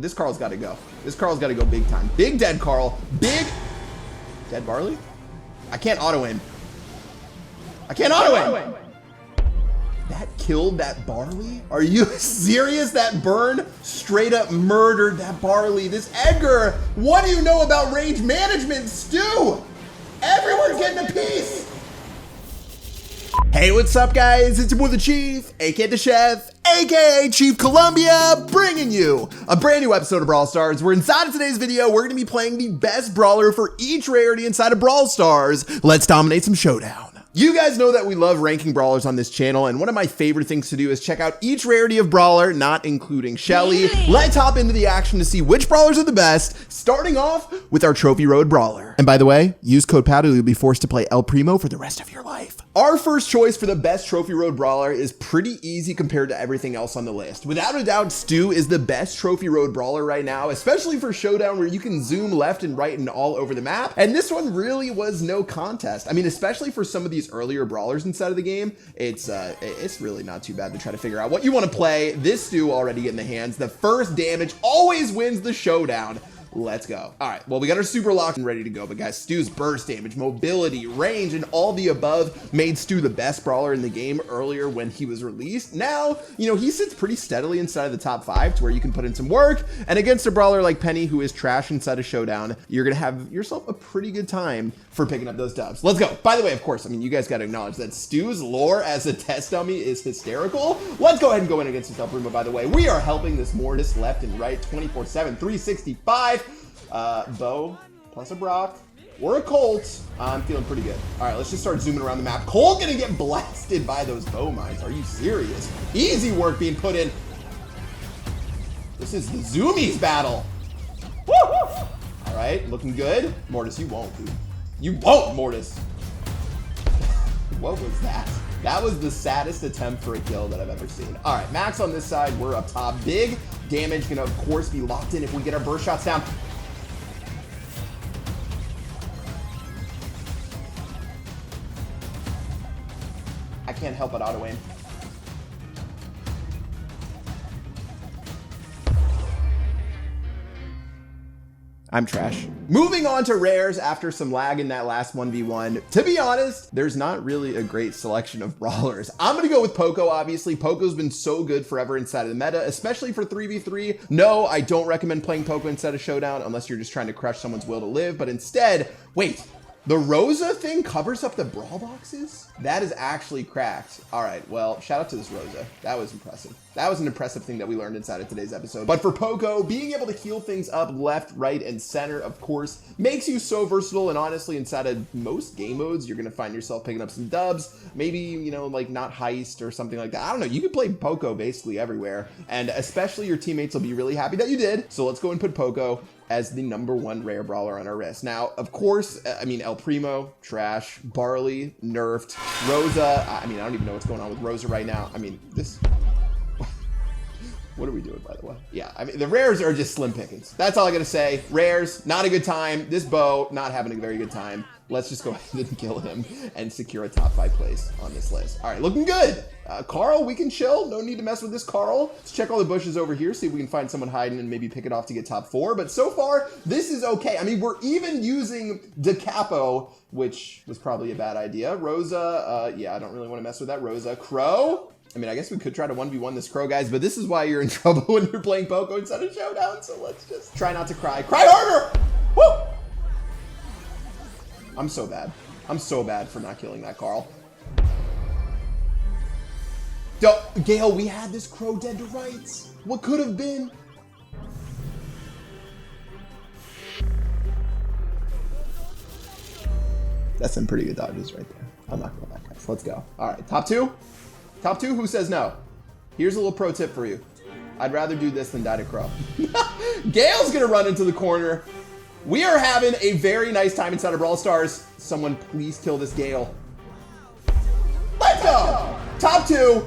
This Carl's got to go. This Carl's got to go big time. Big dead Carl. Big dead Barley. I can't auto aim. I can't auto aim. That killed that Barley? Are you serious? That burn straight up murdered that Barley. This Edgar, what do you know about range management, Stu? Everyone's getting a piece. Hey, what's up, guys? It's your boy the Chief, aka the Chef, aka Chief Columbia, bringing you a brand new episode of Brawl Stars, where inside of today's video, we're gonna be playing the best brawler for each rarity inside of Brawl Stars. Let's dominate some showdown. You guys know that we love ranking brawlers on this channel, and one of my favorite things to do is check out each rarity of brawler, not including Shelly. Let's hop into the action to see which brawlers are the best, starting off with our Trophy Road brawler. And by the way, use code PADU, you'll be forced to play El Primo for the rest of your life. Our first choice for the best Trophy Road brawler is pretty easy compared to everything else on the list. Without a doubt, Stu is the best Trophy Road brawler right now, especially for showdown where you can zoom left and right and all over the map. And this one really was no contest. I mean, especially for some of these earlier brawlers inside of the game, it's really not too bad to try to figure out what you want to play. This Stu already in the hands. The first damage always wins the showdown. Let's go. All right, well, we got our super locked and ready to go, but guys, Stu's burst damage, mobility, range, and all the above made Stu the best brawler in the game earlier when he was released. Now, you know, he sits pretty steadily inside of the top 5 to where you can put in some work, and against a brawler like Penny, who is trash inside of showdown, you're gonna have yourself a pretty good time for picking up those dubs. Let's go. By the way, of course, I mean, you guys got to acknowledge that Stu's lore as a test dummy is hysterical. Let's go ahead and go in against this El Primo, by the way. We are helping this Mortis left and right, 24/7, 365. Bo plus a Brock or a Colt. I'm feeling pretty good. All right, let's just start zooming around the map. Colt gonna get blasted by those bow mines. Are you serious? Easy work being put in. This is the Zoomies battle. Woo! All right, looking good. Mortis, you won't, dude. You won't, Mortis. What was that? That was the saddest attempt for a kill that I've ever seen. All right, Max on this side. We're up top. Big damage gonna, of course, be locked in if we get our burst shots down. I can't help but auto aim. I'm trash. Moving on to rares after some lag in that last 1v1. To be honest, there's not really a great selection of brawlers. I'm gonna go with Poco, obviously. Poco's been so good forever inside of the meta, especially for 3v3. No, I don't recommend playing Poco instead of Showdown unless you're just trying to crush someone's will to live, but instead, wait. The Rosa thing covers up the brawl boxes? That is actually cracked. All right, well, shout out to this Rosa. That was impressive. That was an impressive thing that we learned inside of today's episode. But for Poco, being able to heal things up left, right, and center, of course, makes you so versatile. And honestly, inside of most game modes, you're gonna find yourself picking up some dubs. Maybe, you know, like not heist or something like that. I don't know, you can play Poco basically everywhere. And especially your teammates will be really happy that you did. So let's go and put Poco as the #1 rare brawler on our wrist. Now, of course, I mean, El Primo, trash. Barley, nerfed. Rosa, I mean, I don't even know what's going on with Rosa right now. I mean, this... What are we doing, by the way? Yeah, I mean, the rares are just slim pickings. That's all I gotta say. Rares, not a good time. This Bo, not having a very good time. Let's just go ahead and kill him and secure a top 5 place on this list. All right, looking good. Carl, we can chill. No need to mess with this Carl. Let's check all the bushes over here, see if we can find someone hiding and maybe pick it off to get top 4. But so far, this is okay. I mean, we're even using Da Capo, which was probably a bad idea. Rosa, yeah, I don't really want to mess with that Rosa. Crow. I mean, I guess we could try to 1v1 this Crow, guys, but this is why you're in trouble when you're playing Poco instead of Showdown, so let's just try not to cry. Cry harder! Woo! I'm so bad. I'm so bad for not killing that Carl. Gale, we had this Crow dead to rights. What could have been? That's some pretty good dodges right there. I'm not gonna lie, guys. Let's go. All right, top 2? Top 2, who says no? Here's a little pro tip for you. I'd rather do this than die to Crow. Gale's gonna run into the corner. We are having a very nice time inside of Brawl Stars. Someone please kill this Gale. Let's go! Top 2.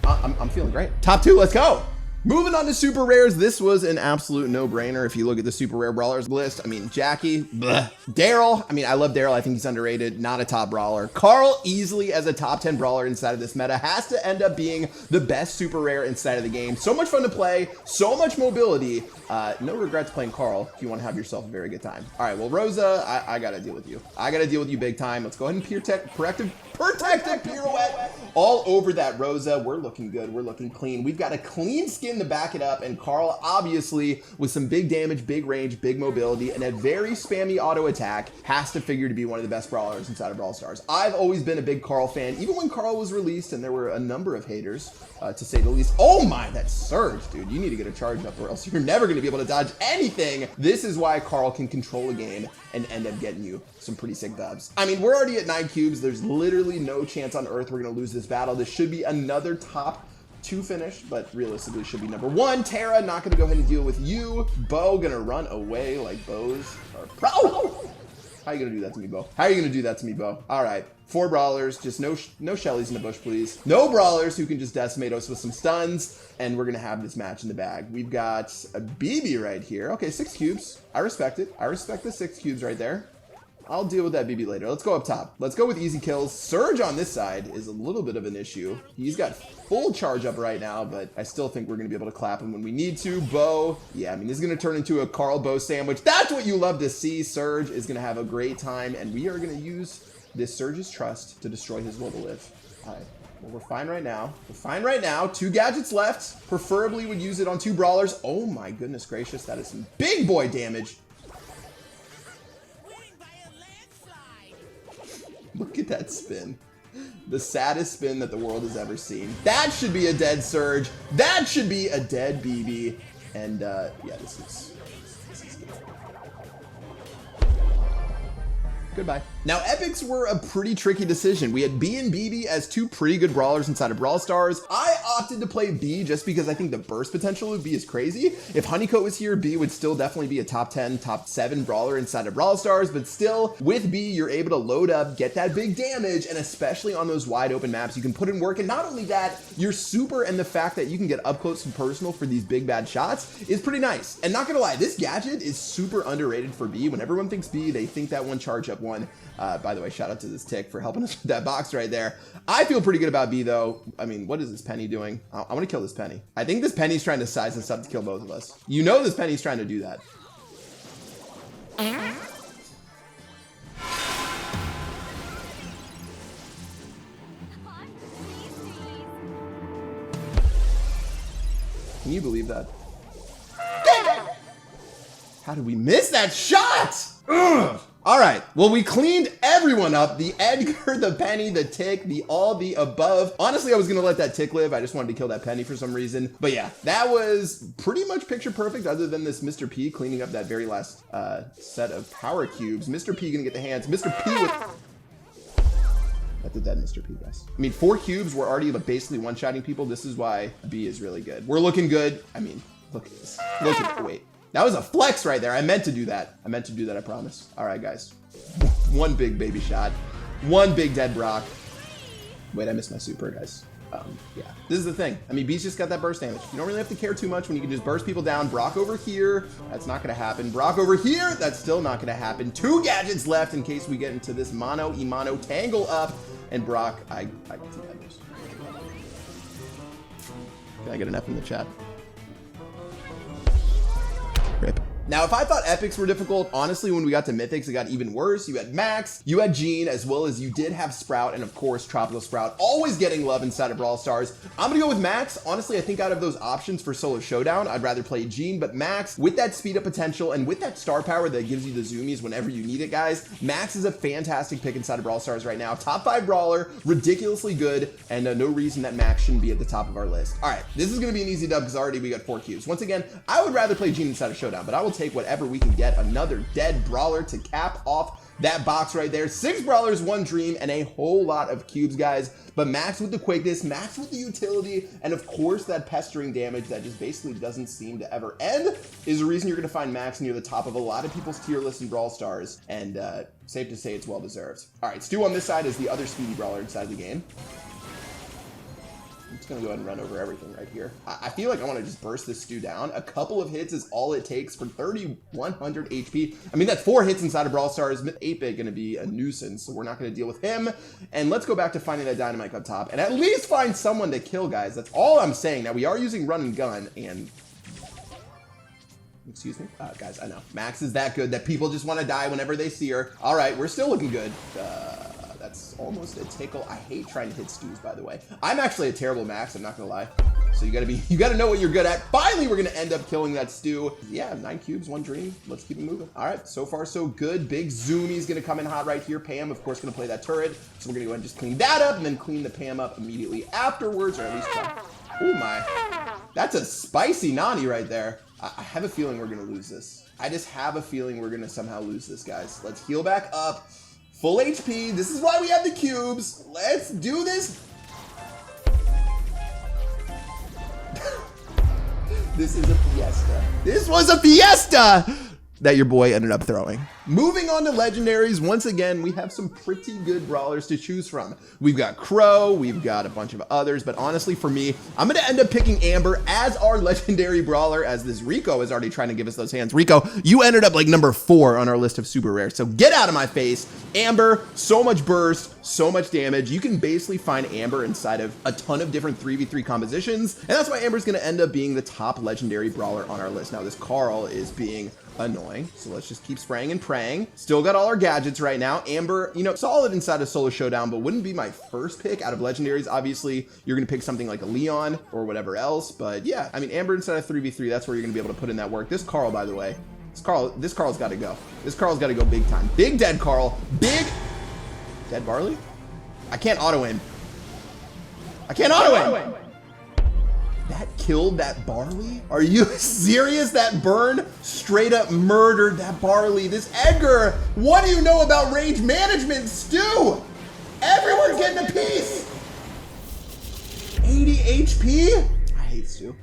I'm feeling great. Top 2, let's go. Moving on to super rares, this was an absolute no-brainer. If you look at the super rare brawlers list, I mean, Jackie, bleh. Daryl, I mean, I love Daryl. I think he's underrated, not a top brawler. Carl, easily as a top 10 brawler inside of this meta, has to end up being the best super rare inside of the game. So much fun to play, so much mobility. No regrets playing Carl if you want to have yourself a very good time. All right, well, Rosa, I got to deal with you. I got to deal with you big time. Let's go ahead and protective pirouette all over that Rosa. We're looking good. We're looking clean. We've got a clean skin to back it up, and Carl, obviously, with some big damage, big range, big mobility, and a very spammy auto attack, has to figure to be one of the best brawlers inside of Brawl Stars. I've always been a big Carl fan, even when Carl was released, and there were a number of haters, to say the least. Oh my, that surge, dude. You need to get a charge up, or else you're never going to be able to dodge anything. This is why Carl can control a game and end up getting you some pretty sick dubs. I mean, we're already at 9 cubes. There's literally no chance on earth we're going to lose this battle. This should be another top 2 finish, but realistically should be number 1. Tara, not going to go ahead and deal with you. Bo going to run away like bows are pro. How are you going to do that to me, Bo? How are you going to do that to me, Bo? All right. 4 brawlers, just no Shellys in the bush, please. No brawlers who can just decimate us with some stuns, and we're gonna have this match in the bag. We've got a BB right here. Okay, 6 cubes. I respect it. I respect the 6 cubes right there. I'll deal with that BB later. Let's go up top. Let's go with easy kills. Surge on this side is a little bit of an issue. He's got full charge up right now, but I still think we're gonna be able to clap him when we need to. Bo, yeah, I mean, this is gonna turn into a Carl Bo sandwich. That's what you love to see. Surge is gonna have a great time, and we are gonna use this Surge's trust to destroy his will to live. All right, well, we're fine right now. We're fine right now. 2 gadgets left. Preferably would use it on 2 brawlers. Oh my goodness gracious, that is some big boy damage. Look at that spin. The saddest spin that the world has ever seen. That should be a dead Surge. That should be a dead BB. And yeah, this is good. Goodbye. Now, epics were a pretty tricky decision. We had B and BB as 2 pretty good brawlers inside of Brawl Stars. I opted to play B just because I think the burst potential of B is crazy. If Honeycoat was here, B would still definitely be a top 10, top 7 brawler inside of Brawl Stars, but still, with B, you're able to load up, get that big damage, and especially on those wide open maps, you can put in work. And not only that, your super and the fact that you can get up close and personal for these big bad shots is pretty nice. And not gonna lie, this gadget is super underrated for B. When everyone thinks B, they think that one charge up one. By the way, shout out to this tick for helping us with that box right there. I feel pretty good about B though. I mean, what is this Penny doing? I want to kill this Penny. I think this Penny's trying to size us up to kill both of us. You know this Penny's trying to do that. Can you believe that? How did we miss that shot? Ugh. All right, well, we cleaned everyone up. The Edgar, the Penny, the tick, the all the above. Honestly, I was gonna let that tick live. I just wanted to kill that Penny for some reason. But yeah, that was pretty much picture perfect other than this Mr. P cleaning up that very last set of power cubes. Mr. P gonna get the hands. Mr. P with... That's a dead Mr. P, guys. I mean, 4 cubes, we're already basically one-shotting people. This is why B is really good. We're looking good. I mean, look at this. Look at it, wait. That was a flex right there. I meant to do that. I meant to do that, I promise. All right, guys. 1 big baby shot. 1 big dead Brock. Wait, I missed my super, guys. Yeah, this is the thing. I mean, B's just got that burst damage. You don't really have to care too much when you can just burst people down. Brock over here, that's not gonna happen. Brock over here, that's still not gonna happen. 2 gadgets left in case we get into this mono tangle up. And Brock, I can see that. Can I get an F in the chat? Rip. Now, if I thought epics were difficult, honestly, when we got to mythics, it got even worse. You had Max, you had Jean, as well as you did have Sprout, and of course, Tropical Sprout, always getting love inside of Brawl Stars. I'm gonna go with Max. Honestly, I think out of those options for solo showdown, I'd rather play Jean, but Max, with that speed up potential and with that star power that gives you the zoomies whenever you need it, guys, Max is a fantastic pick inside of Brawl Stars right now. Top 5 brawler, ridiculously good, and no reason that Max shouldn't be at the top of our list. All right, this is gonna be an easy dub because already we got 4 cubes. Once again, I would rather play Jean inside of showdown, but I will take whatever we can get. Another dead brawler to cap off that box right there. 6 brawlers, 1 dream, and a whole lot of cubes, guys. But Max with the quickness, Max with the utility, and of course that pestering damage that just basically doesn't seem to ever end is the reason you're going to find Max near the top of a lot of people's tier list in Brawl Stars, and safe to say it's well deserved. All right, Stu on this side is the other speedy brawler inside the game. I'm just gonna go ahead and run over everything right here. I feel like I want to just burst this stew down. A couple of hits is all it takes for 3,100 HP. I mean, that's 4 hits inside of Brawl Stars. 8-bit gonna be a nuisance, so we're not gonna deal with him. And let's go back to finding that dynamite up top and at least find someone to kill, guys. That's all I'm saying. Now we are using run and gun and. Excuse me? Guys, I know. Max is that good that people just want to die whenever they see her. All right, we're still looking good. That's almost a tickle. I hate trying to hit stews, by the way. I'm actually a terrible Max, I'm not gonna lie. So you gotta know what you're good at. Finally, we're gonna end up killing that stew. Yeah, 9 cubes, 1 dream. Let's keep it moving. All right, so far so good. Big Zoomy's gonna come in hot right here. Pam, of course, gonna play that turret. So we're gonna go ahead and just clean that up and then clean the Pam up immediately afterwards, or at least try. Oh my. That's a spicy Nani right there. I have a feeling we're gonna lose this. I just have a feeling we're gonna somehow lose this, guys. Let's heal back up. Full HP. This is why we have the cubes. Let's do this. This is a fiesta. This was a fiesta that your boy ended up throwing. Moving on to Legendaries, once again, we have some pretty good brawlers to choose from. We've got Crow, we've got a bunch of others, but honestly for me, I'm gonna end up picking Amber as our Legendary Brawler, as this Rico is already trying to give us those hands. Rico, you ended up like number 4 on our list of super rares, so get out of my face. Amber, so much burst, so much damage. You can basically find Amber inside of a ton of different 3v3 compositions, and that's why Amber's gonna end up being the top Legendary Brawler on our list. Now this Carl is being annoying, so let's just keep spraying and praying. Still got all our gadgets right now. Amber, you know, solid inside of solo showdown, but wouldn't be my first pick out of Legendaries. Obviously you're gonna pick something like a Leon or whatever else, but yeah, I mean, Amber inside of 3v3, that's where you're gonna be able to put in that work. This Carl, by the way, this Carl's got to go. This Carl's got to go big time. Big dead Carl. Big dead Barley. I can't auto aim. I can't auto aim. That killed that Barley? Are you serious? That burn straight up murdered that Barley. This Edgar, what do you know about range management, Stu? Everyone's getting a piece. 80 HP? I hate Stu.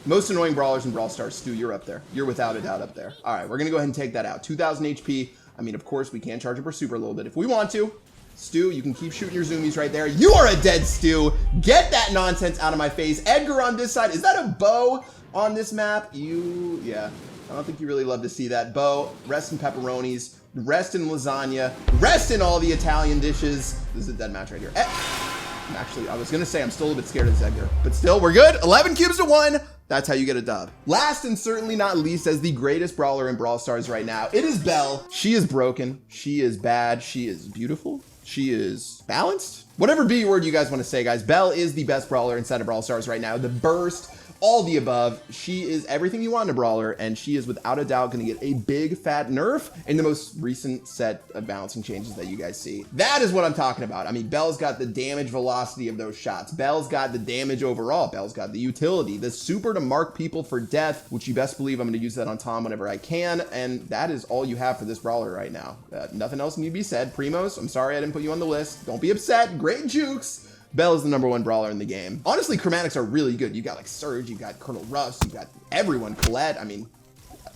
Most annoying brawlers in Brawl Stars. Stu, you're up there. You're without a doubt up there. All right, we're gonna go ahead and take that out. 2,000 HP. I mean, of course, we can charge up our super a little bit if we want to. Stu, you can keep shooting your zoomies right there. You are a dead Stu. Get that nonsense out of my face. Edgar on this side. Is that a bow on this map? Yeah. I don't think you really love to see that. Bow, rest in pepperonis, rest in lasagna, rest in all the Italian dishes. This is a dead match right here. Actually, I was gonna say I'm still a little bit scared of this Edgar, but still, we're good. 11 cubes to 1. That's how you get a dub. Last and certainly not least, as the greatest brawler in Brawl Stars right now, it is Belle. She is broken. She is bad. She is beautiful. She is balanced. Whatever B word you guys want to say, guys. Belle is the best brawler inside of Brawl Stars right now. The burst, all the above. She is everything you want in a brawler, and she is without a doubt going to get a big fat nerf in the most recent set of balancing changes that you guys see. That is what I'm talking about. I mean, Belle's got the damage velocity of those shots. Belle's got the damage overall. Belle's got the utility, the super to mark people for death, which you best believe I'm going to use that on Tom whenever I can, and that is all you have for this brawler right now. Nothing else need to be said. Primos, I'm sorry I didn't put you on the list. Don't be upset. Great jukes. Belle is the #1 brawler in the game. Honestly, chromatics are really good. You got like Surge, you got Colonel Ruffs, you got everyone, Colette. I mean,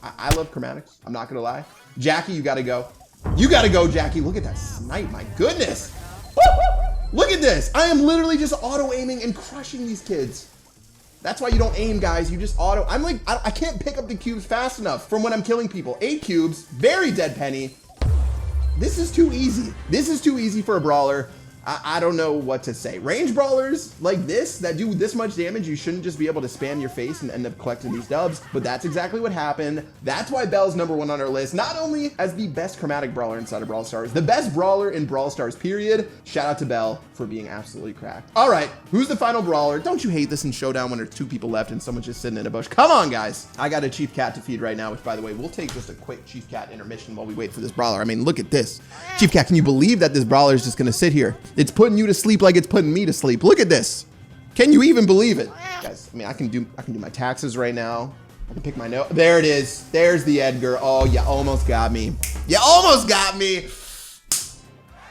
I love chromatics. I'm not gonna lie. Jackie, you gotta go. You gotta go, Jackie. Look at that snipe, my goodness. Look at this. I am literally just auto aiming and crushing these kids. That's why you don't aim, guys. You just auto. I'm like, I can't pick up the cubes fast enough from when I'm killing people. 8 cubes, very dead penny. This is too easy. This is too easy for a brawler. I don't know what to say. Range brawlers like this that do this much damage, you shouldn't just be able to spam your face and end up collecting these dubs, but that's exactly what happened. That's why Belle's #1 on our list, not only as the best chromatic brawler inside of Brawl Stars, the best brawler in Brawl Stars, period. Shout out to Belle for being absolutely cracked. All right, who's the final brawler? Don't you hate this in Showdown when there's 2 people left and someone's just sitting in a bush? Come on, guys. I got a Chief Cat to feed right now, which, by the way, we'll take just a quick Chief Cat intermission while we wait for this brawler. I mean, look at this. Chief Cat, can you believe that this brawler is just gonna sit here? It's putting you to sleep like it's putting me to sleep. Look at this. Can you even believe it? Guys, I mean, I can do my taxes right now. I can pick my nose. There it is. There's the Edgar. Oh, you almost got me. You almost got me.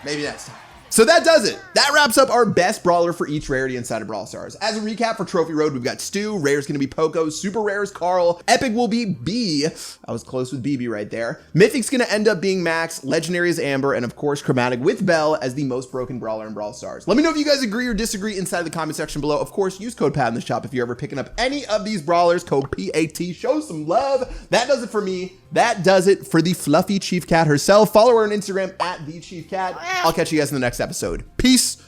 Maybe next time. So that does it. That wraps up our best brawler for each rarity inside of Brawl Stars. As a recap for Trophy Road, we've got Stu, Rare's gonna be Poco, Super Rare's Carl, Epic will be B. I was close with BB right there. Mythic's gonna end up being Max, Legendary is Amber, and of course Chromatic with Belle as the most broken brawler in Brawl Stars. Let me know if you guys agree or disagree inside the comment section below. Of course, use code PAT in the shop if you're ever picking up any of these brawlers, code PAT. Show some love. That does it for me. That does it for the fluffy Chief Cat herself. Follow her on Instagram at the Chief Cat. I'll catch you guys in the next episode. Peace.